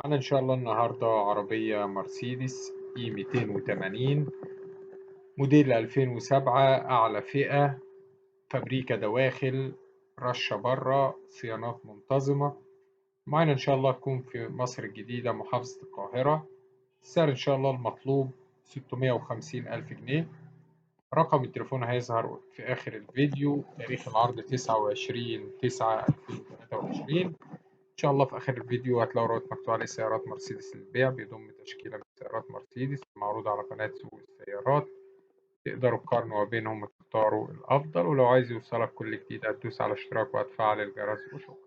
أنا إن شاء الله النهاردة عربية مرسيدس إي 280 موديل 2007 أعلى فئة، فابريكا دواخل، رشة برا، صيانات منتظمة. معانا إن شاء الله تكون في مصر الجديدة محافظة القاهرة. السعر إن شاء الله المطلوب 650 ألف جنيه. رقم التليفون هيظهر في آخر الفيديو. تاريخ العرض 29/9/2023. إن شاء الله في آخر الفيديو هتلاقوا رابط مكتوب عليه سيارات مرسيدس للبيع، بيضم تشكيلة من سيارات مرسيدس معروضة على قناة سوق السيارات. تقدروا تقارنوا ما بينهم وتختاروا الأفضل، ولو عايز يوصلك كل جديد هتدوس على اشتراك وهتفعل الجرس وشكرا.